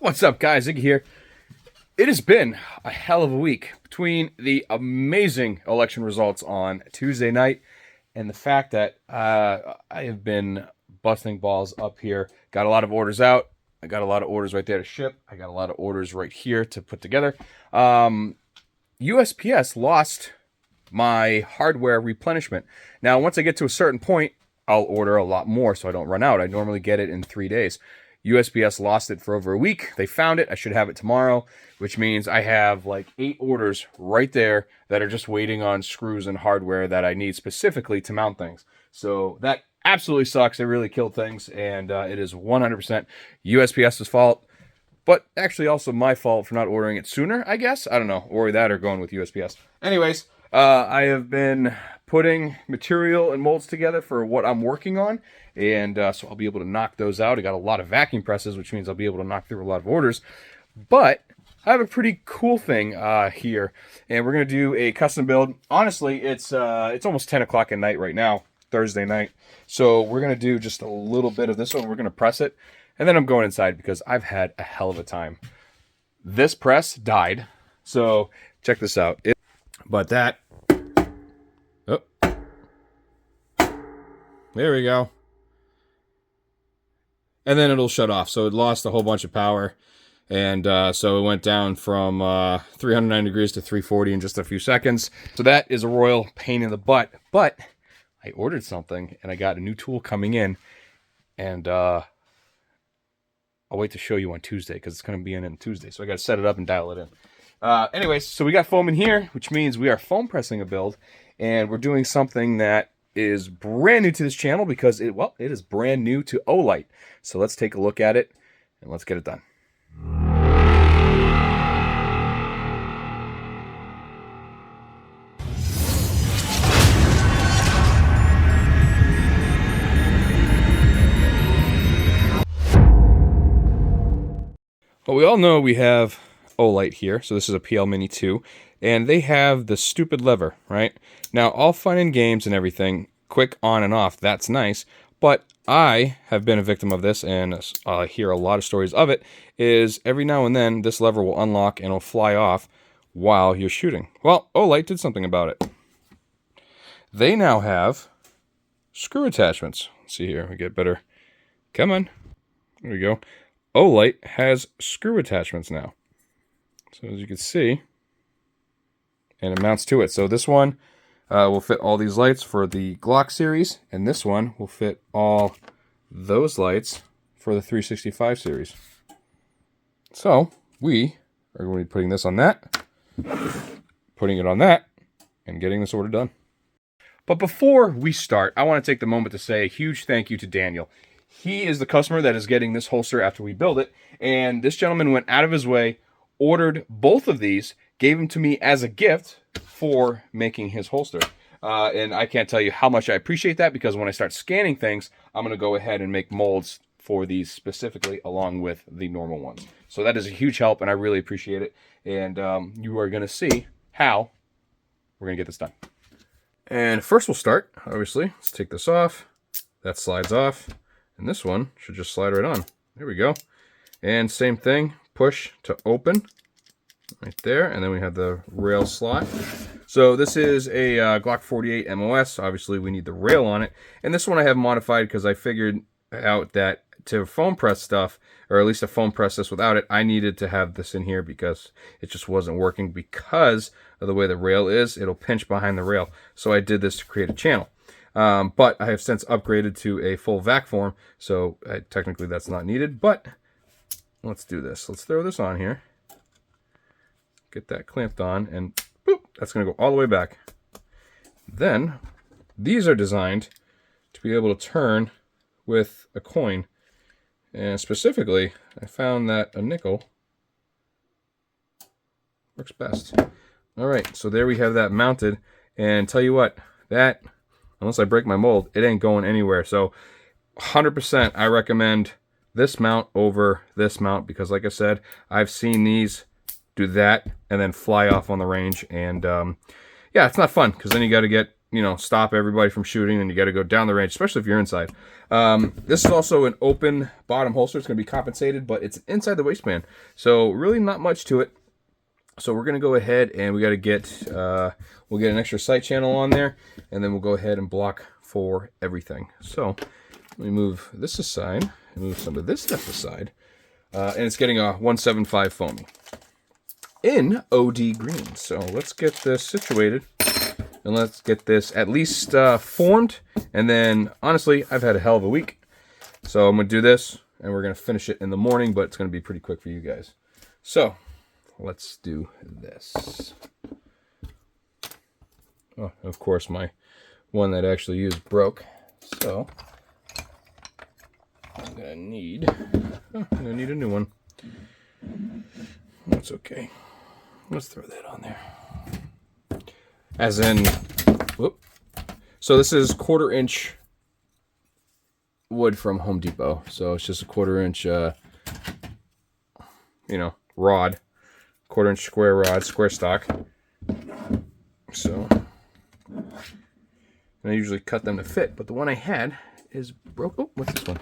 What's up, guys? Ziggy here. It has been a hell of a week between the amazing election results on Tuesday night and the fact that I have been busting balls up here. Got a lot of orders out. I got a lot of orders right there to ship. I got a lot of orders right here to put together. USPS lost my hardware replenishment. Now, once I get to a certain point, I'll order a lot more so I don't run out. I normally get it in 3 days. USPS lost it for over a week. They found it. I should have it tomorrow, which means I have like 8 orders right there that are just waiting on screws and hardware that I need specifically to mount things. So that absolutely sucks. It really killed things, and it is 100% USPS's fault, but actually also my fault for not ordering it sooner, I guess. I don't know, or that or going with USPS. Anyways, I have been putting material and molds together for what I'm working on, and so I'll be able to knock those out. I got a lot of vacuum presses, which means I'll be able to knock through a lot of orders. But I have a pretty cool thing here, and we're going to do a custom build. Honestly, it's almost 10 o'clock at night right now, Thursday night. So we're going to do just a little bit of this one. We're going to press it, and then I'm going inside because I've had a hell of a time. This press died, so check this out. There we go. And then it'll shut off. So it lost a whole bunch of power. And so it went down from 309 degrees to 340 in just a few seconds. So that is a royal pain in the butt. But I ordered something and I got a new tool coming in. And I'll wait to show you on Tuesday because it's going to be in Tuesday. So I got to set it up and dial it in. Anyways, so we got foam in here, which means we are foam pressing a build. And we're doing something that is brand new to this channel because it is brand new to Olight. So let's take a look at it and let's get it done. Well, we all know we have Olight here. So this is a PL Mini 2. And they have the stupid lever, right? Now, all fun and games and everything, quick on and off, that's nice. But I have been a victim of this, and I hear a lot of stories of it, is every now and then this lever will unlock and it'll fly off while you're shooting. Well, Olight did something about it. They now have screw attachments. Let's see here, we get better. Come on. There we go. Olight has screw attachments now. So as you can see, and it mounts to it. So this one will fit all these lights for the Glock series, and this one will fit all those lights for the 365 series. So we are going to be putting this on that, putting it on that, and getting this order done. But before we start, I want to take the moment to say a huge thank you to Daniel. He is the customer that is getting this holster after we build it, and this gentleman went out of his way, ordered both of these, gave them to me as a gift for making his holster. And I can't tell you how much I appreciate that, because when I start scanning things, I'm going to go ahead and make molds for these specifically along with the normal ones. So that is a huge help, and I really appreciate it. And you are going to see how we're going to get this done. And first we'll start, obviously. Let's take this off. That slides off. And this one should just slide right on. There we go. And same thing, push to open. Right there, and then we have the rail slot. So this is a Glock 48 MOS. Obviously, we need the rail on it. And this one I have modified because I figured out that to foam press stuff, or at least to foam press this without it, I needed to have this in here because it just wasn't working because of the way the rail is. It'll pinch behind the rail. So I did this to create a channel. But I have since upgraded to a full vac form, so technically that's not needed. But let's do this. Let's throw this on here. Get that clamped on, and boop, that's going to go all the way back. Then, these are designed to be able to turn with a coin. And specifically, I found that a nickel works best. Alright, so there we have that mounted. And tell you what, that, unless I break my mold, it ain't going anywhere. So, 100% I recommend this mount over this mount, because like I said, I've seen these do that and then fly off on the range, and yeah, it's not fun because then you got to get you know, stop everybody from shooting, and you got to go down the range, especially if you're inside. This is also an open bottom holster. It's going to be compensated, but it's inside the waistband, so really not much to it. So we're going to go ahead and we got to get, we'll get an extra sight channel on there, and then we'll go ahead and block for everything. So let me move this aside and move some of this stuff aside. And it's getting a 175 foamy in OD green. So let's get this situated and let's get this at least formed. And then honestly, I've had a hell of a week. So I'm going to do this and we're going to finish it in the morning, but it's going to be pretty quick for you guys. So let's do this. Oh, of course, my one that I actually used broke. So I'm gonna need a new one. That's okay. Let's throw that on there. As in, whoop. So this is 1/4 inch wood from Home Depot. So it's just a 1/4 inch, you know, rod, 1/4 inch square rod, square stock. So, and I usually cut them to fit, but the one I had is broke. Oh, what's this one?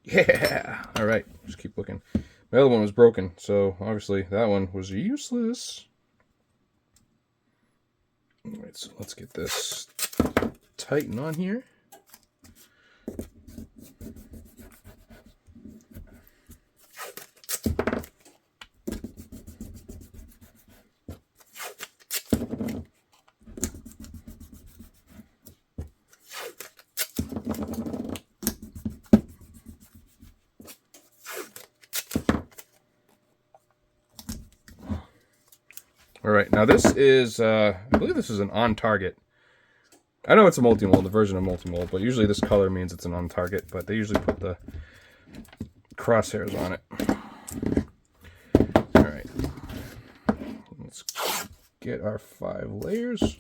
Yeah. All right. Just keep looking. My other one was broken, so obviously that one was useless. All right, so let's get this tightened on here. All right, now this is, I believe this is an on-target. I know it's a multi-mold, the version of multi-mold, but usually this color means it's an on-target, but they usually put the crosshairs on it. All right, let's get our 5 layers.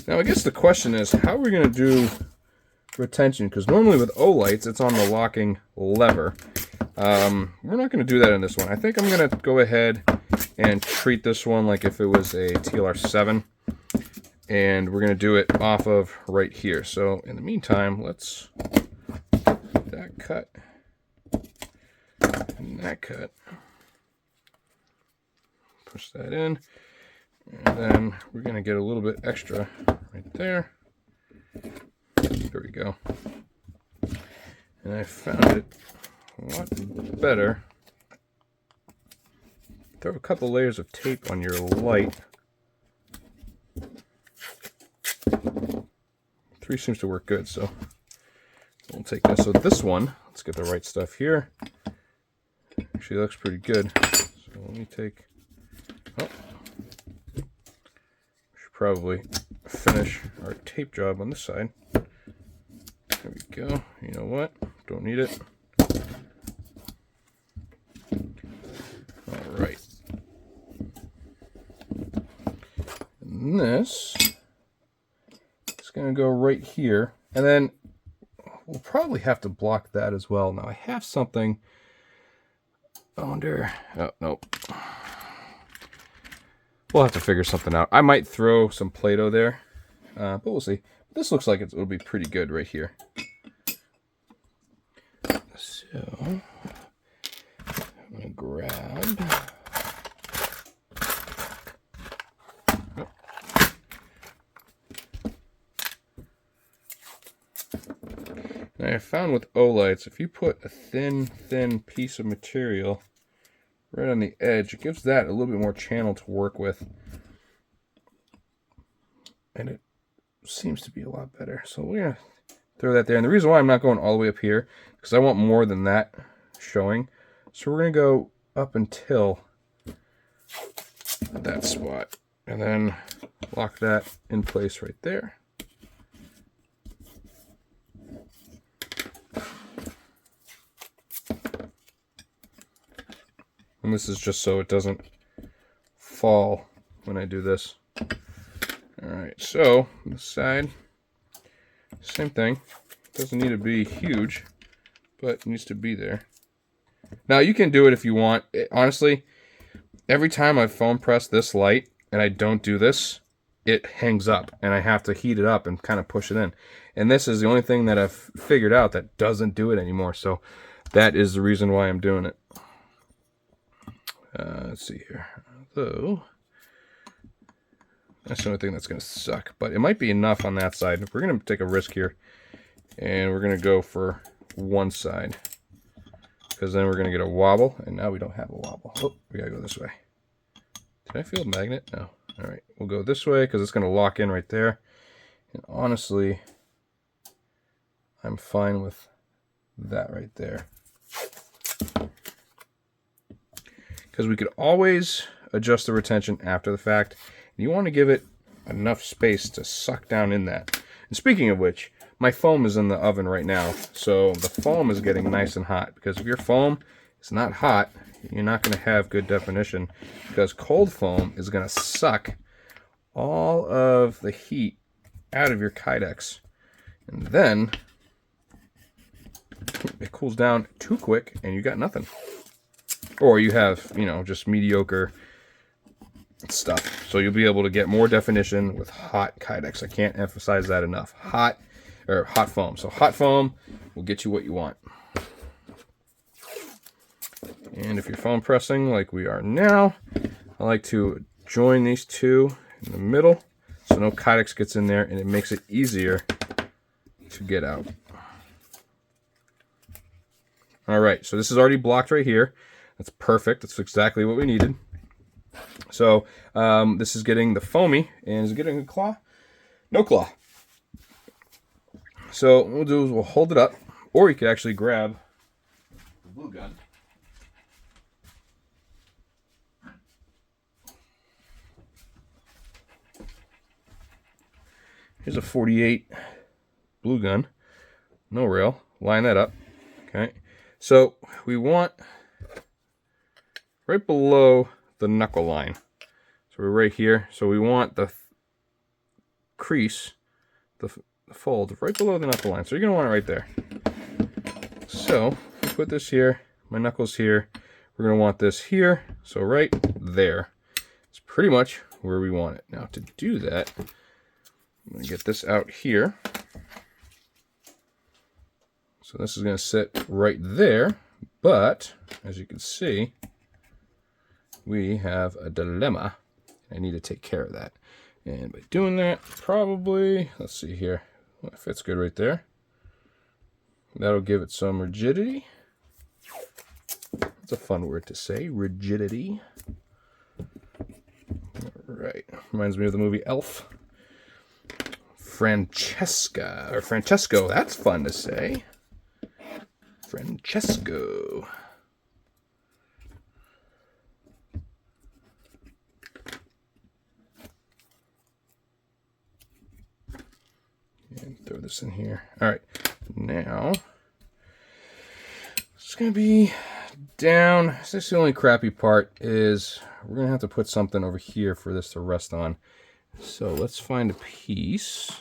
Now, I guess the question is, how are we going to do retention? Because normally with Olights, it's on the locking lever. We're not going to do that in this one. I think I'm going to go ahead and treat this one like if it was a TLR7. And we're going to do it off of right here. So in the meantime, let's get that cut and that cut. Push that in. And then we're going to get a little bit extra right there. There we go. And I found it a lot better. Throw a couple layers of tape on your light. 3 seems to work good, so we'll take this. So this one, let's get the right stuff here. Actually looks pretty good. So let me take, oh, should probably finish our tape job on this side. There we go. You know what? Don't need it. All right. And this is going to go right here. And then we'll probably have to block that as well. Now I have something under. Oh, nope. We'll have to figure something out. I might throw some Play-Doh there, but we'll see. This looks like it'll be pretty good right here. So I'm going to grab. Oh. Now I found with Olights, if you put a thin piece of material right on the edge, it gives that a little bit more channel to work with. And it seems to be a lot better. So we're going to throw that there. And the reason why I'm not going all the way up here, because I want more than that showing. So we're going to go up until that spot. And then lock that in place right there. And this is just so it doesn't fall when I do this. Alright, so this side, same thing. Doesn't need to be huge, but it needs to be there. Now, you can do it if you want. Honestly, every time I foam press this light and I don't do this, it hangs up and I have to heat it up and kind of push it in. And this is the only thing that I've figured out that doesn't do it anymore. So that is the reason why I'm doing it. Let's see here. So that's the only thing that's going to suck. But it might be enough on that side. We're going to take a risk here. And we're going to go for one side. Because then we're going to get a wobble. And now we don't have a wobble. Oh, we got to go this way. Did I feel a magnet? No. All right. We'll go this way because it's going to lock in right there. And honestly, I'm fine with that right there. Because we could always adjust the retention after the fact. You want to give it enough space to suck down in that. And speaking of which, my foam is in the oven right now. So the foam is getting nice and hot. Because if your foam is not hot, you're not going to have good definition. Because cold foam is going to suck all of the heat out of your Kydex. And then it cools down too quick and you got nothing. Or you have, you know, just mediocre stuff. So you'll be able to get more definition with hot Kydex. I can't emphasize that enough. Hot foam. So hot foam will get you what you want. And if you're foam pressing like we are now, I like to join these two in the middle so no Kydex gets in there and it makes it easier to get out. Alright, so this is already blocked right here. That's perfect. That's exactly what we needed. So this is getting the foamy, and is it getting a claw? No claw. So what we'll do is we'll hold it up, or you could actually grab the blue gun. Here's a 48 blue gun, no rail. Line that up. Okay. So we want right below the knuckle line. So we're right here. So we want the crease, the fold right below the knuckle line. So you're going to want it right there. So we put this here, my knuckles here. We're going to want this here. So right there. It's pretty much where we want it. Now to do that, I'm going to get this out here. So this is going to sit right there. But as you can see, we have a dilemma. I need to take care of that. And by doing that, probably, let's see here. Well, it fits good right there. That'll give it some rigidity. That's a fun word to say, rigidity. All right. Reminds me of the movie Elf. Francesco. That's fun to say. Francesco. And throw this in here. All right, now it's gonna be down. This is the only crappy part is we're gonna have to put something over here for this to rest on. So let's find a piece.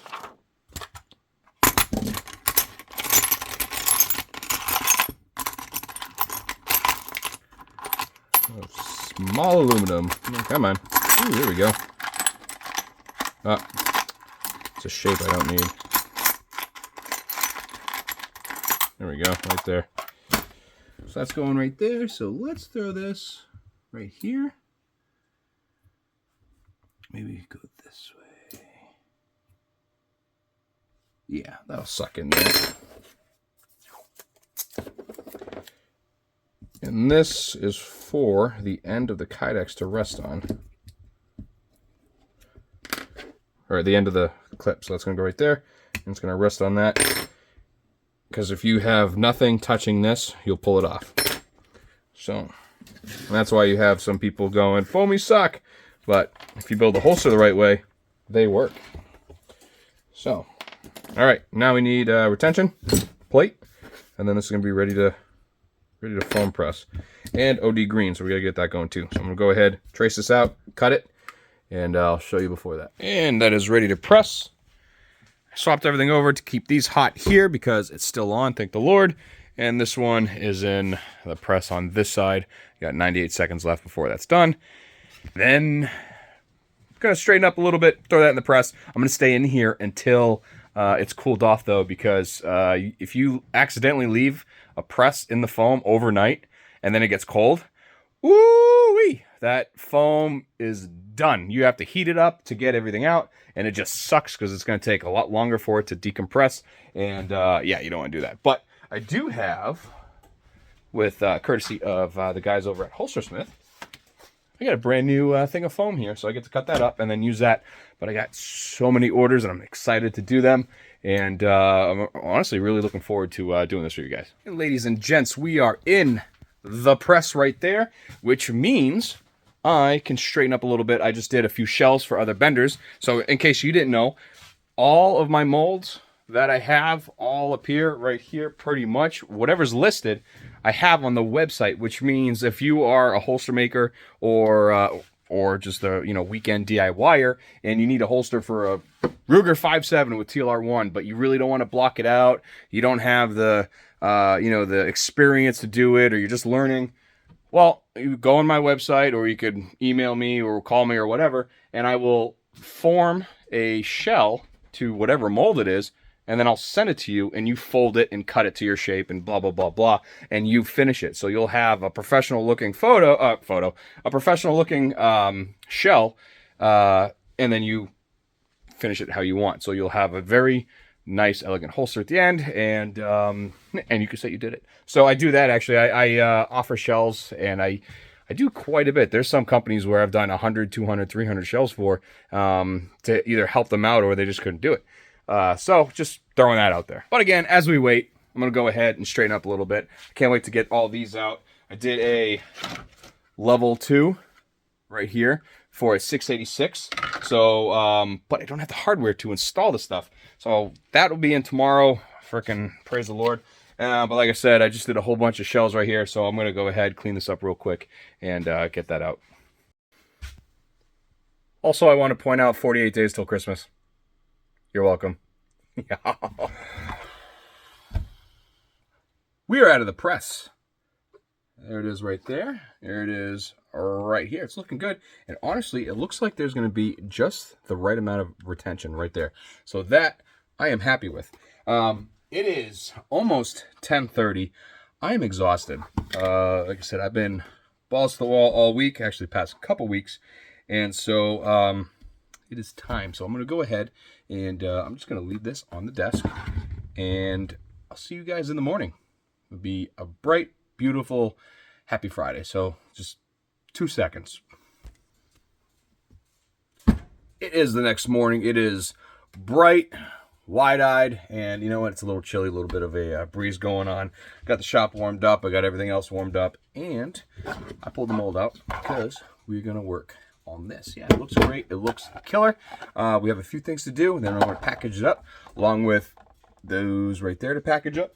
Small aluminum. Come on. Ooh, there we go. It's a shape I don't need. There we go, right there. So that's going right there. So let's throw this right here. Maybe go this way. Yeah, that'll suck in there. And this is for the end of the Kydex to rest on. Or the end of the clip. So that's going to go right there. And it's going to rest on that. Because if you have nothing touching this, you'll pull it off. So, and that's why you have some people going, foamy suck. But if you build the holster the right way, they work. So, all right. Now we need retention plate. And then this is going to be ready to foam press. And OD green, so we got to get that going too. So I'm going to go ahead, trace this out, cut it. And I'll show you before that. And that is ready to press. I swapped everything over to keep these hot here because it's still on, thank the Lord. And this one is in the press on this side. Got 98 seconds left before that's done. Then gonna straighten up a little bit, throw that in the press. I'm gonna stay in here until it's cooled off though, because if you accidentally leave a press in the foam overnight and then it gets cold, woo-wee, that foam is done. You have to heat it up to get everything out, and it just sucks because it's gonna take a lot longer for it to decompress. And yeah, you don't want to do that. But I do have, with courtesy of the guys over at Holstersmith, I got a brand new thing of foam here, so I get to cut that up and then use that. But I got so many orders, and I'm excited to do them. And I'm honestly really looking forward to doing this for you guys. And ladies and gents, we are in the press right there, which means I can straighten up a little bit. I just did a few shells for other benders. So in case you didn't know, all of my molds that I have all appear right here, pretty much. Whatever's listed, I have on the website, which means if you are a holster maker or just a weekend DIYer and you need a holster for a Ruger 5.7 with TLR1, but you really don't want to block it out, you don't have the the experience to do it, or you're just learning, well, you go on my website, or you could email me or call me or whatever, and I will form a shell to whatever mold it is, and then I'll send it to you, and you fold it and cut it to your shape and blah, blah, blah, blah, and you finish it. So you'll have a professional looking a professional looking shell, and then you finish it how you want. So you'll have a very nice, elegant holster at the end, and you can say you did it. So I do that, actually. I offer shells, and I do quite a bit. There's some companies where I've done 100, 200, 300 shells for, to either help them out or they just couldn't do it. So just throwing that out there. But again, as we wait, I'm going to go ahead and straighten up a little bit. I can't wait to get all these out. I did a level 2 right here for a 686. So, but I don't have the hardware to install the stuff. So that will be in tomorrow. Frickin' praise the Lord. But like I said, I just did a whole bunch of shells right here. So I'm going to go ahead, clean this up real quick, and get that out. Also, I want to point out 48 days till Christmas. You're welcome. We are out of the press. There it is right there. There it is right here. It's looking good. And honestly, it looks like there's going to be just the right amount of retention right there. So that I am happy with. It is almost 10:30. I am exhausted. Like I said, I've been balls to the wall all week, actually past couple weeks. And so it is time. So I'm going to go ahead and I'm just going to leave this on the desk. And I'll see you guys in the morning. It'll be a bright, beautiful, happy Friday. So just 2 seconds. It is the next morning. It is bright, wide-eyed, and you know what? It's a little chilly, a little bit of a breeze going on. Got the shop warmed up. I got everything else warmed up. And I pulled the mold out because we're going to work on this. Yeah, it looks great. It looks killer. We have a few things to do, and then I'm going to package it up along with those right there to package up.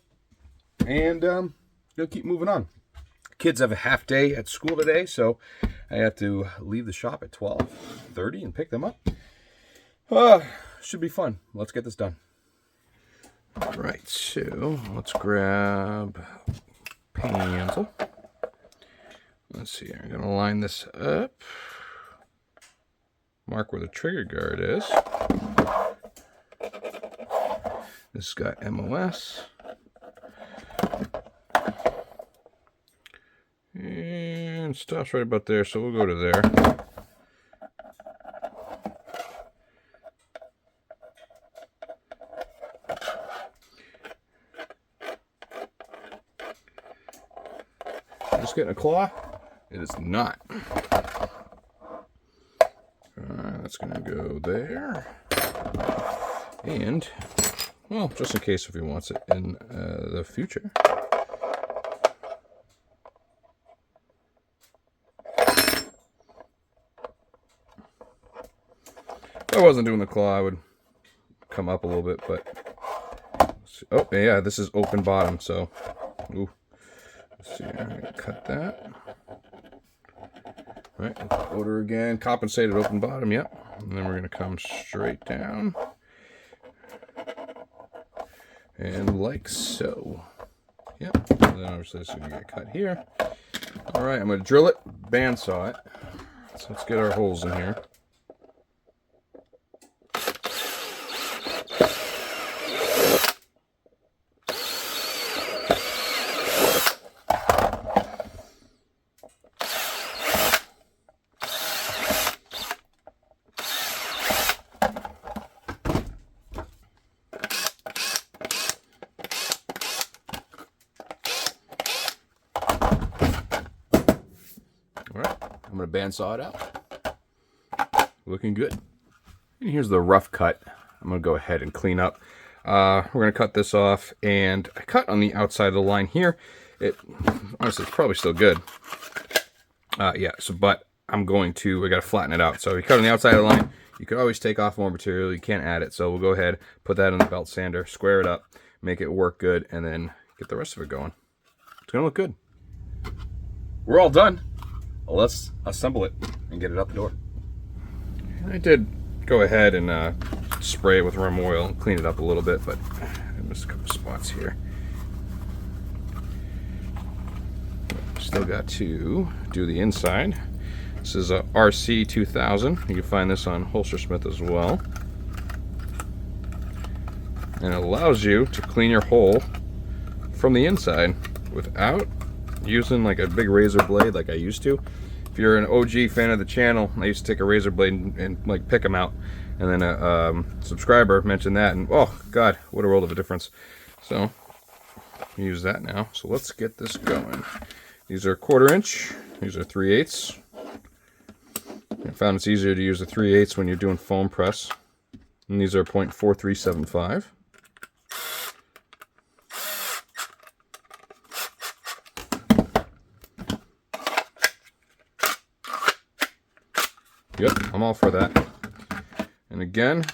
And we'll keep moving on. Kids have a half day at school today, so I have to leave the shop at 12:30 and pick them up. Should be fun. Let's get this done. All right, so let's grab pencil. Let's see here. I'm going to line this up. Mark where the trigger guard is. This has got MOS. And stops right about there, so we'll go to there. Just getting a claw? It is not. That's going to go there. And, well, just in case if he wants it in the future. If I wasn't doing the claw, I would come up a little bit, but oh yeah, this is open bottom, so ooh. Let's see, I'm gonna cut that. All right, order again, compensated open bottom, yep. And then we're gonna come straight down, and like so. Yep. And then obviously this is going to get cut here. All right, I'm going to drill it, bandsaw it. So let's get our holes in here. Alright, I'm going to bandsaw it out. Looking good. And here's the rough cut. I'm going to go ahead and clean up. We're going to cut this off, and I cut on the outside of the line here. It honestly, it's probably still good. Yeah, so but I got to flatten it out. So you cut on the outside of the line, you could always take off more material. You can't add it. So we'll go ahead, put that in the belt sander, square it up, make it work good, and then get the rest of it going. It's going to look good. We're all done. Well, let's assemble it and get it out the door. I did go ahead and spray it with rum oil and clean it up a little bit, but I missed a couple spots here. Still got to do the inside. This is a RC 2000. You can find this on Holstersmith as well. And it allows you to clean your hole from the inside without using like a big razor blade like I used to. If you're an OG fan of the channel, I used to take a razor blade and like pick them out. And then a subscriber mentioned that, and oh god, what a world of a difference. So use that now. So let's get this going. These are 1/4 inch. These are 3/8. I found it's easier to use a 3/8 when you're doing foam press. And these are 0.4375. Yep, I'm all for that. And again,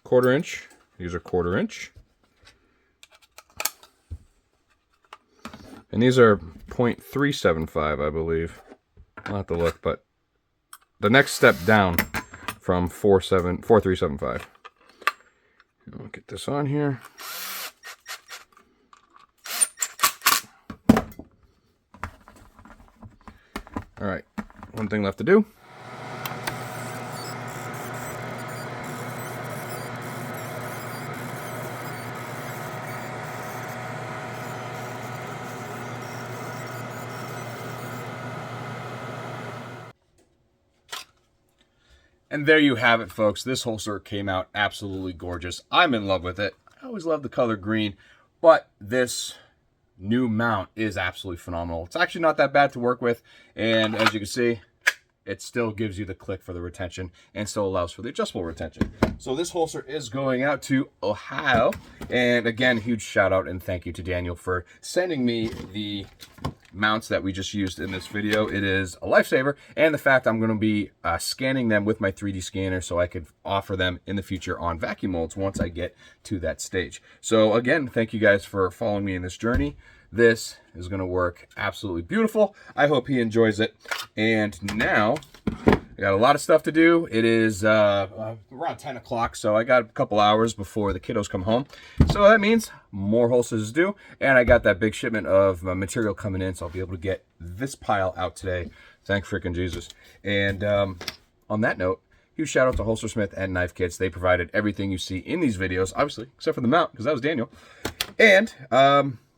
1/4 inch. These are 1/4 inch. And these are 0.375, I believe. I'll have to look, but the next step down from 4375. I'll get this on here. All right, one thing left to do. And there you have it, folks. This holster came out absolutely gorgeous. I'm in love with it. I always love the color green, but this new mount is absolutely phenomenal. It's actually not that bad to work with, and as you can see, it still gives you the click for the retention and still allows for the adjustable retention. So this holster is going out to Ohio, and again, huge shout out and thank you to Daniel for sending me the mounts that we just used in this video. It is a lifesaver, and the fact I'm going to be scanning them with my 3D scanner so I could offer them in the future on vacuum molds once I get to that stage. So again, thank you guys for following me in this journey. This is going to work absolutely beautiful. I hope he enjoys it. And now I got a lot of stuff to do. It is around 10 o'clock, so I got a couple hours before the kiddos come home. So that means more holsters to do, and I got that big shipment of material coming in, so I'll be able to get this pile out today. Thank freaking Jesus. And on that note, huge shout out to Holstersmith and Knife Kits. They provided everything you see in these videos, obviously, except for the mount, because that was Daniel. And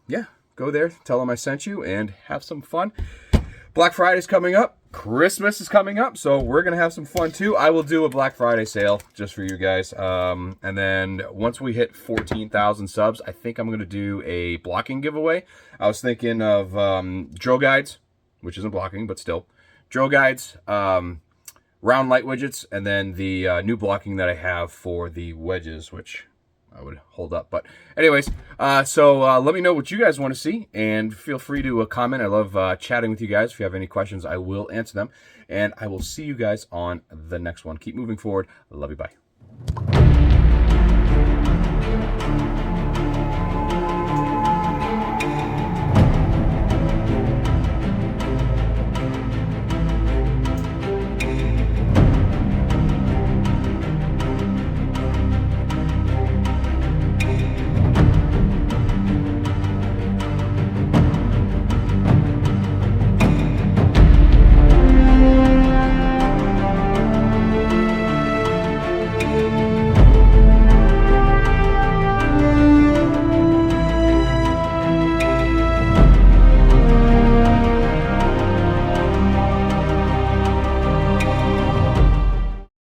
yeah, go there, tell them I sent you, and have some fun. Black Friday's coming up. Christmas is coming up, so we're gonna have some fun too. I will do a Black Friday sale just for you guys, and then once we hit 14,000 subs, I think I'm gonna do a blocking giveaway. I was thinking of drill guides, which isn't blocking, but still drill guides, round light widgets, and then the new blocking that I have for the wedges, which I would hold up. But anyways, so let me know what you guys want to see, and feel free to comment. I love chatting with you guys. If you have any questions, I will answer them, and I will see you guys on the next one. Keep moving forward. Love you. Bye.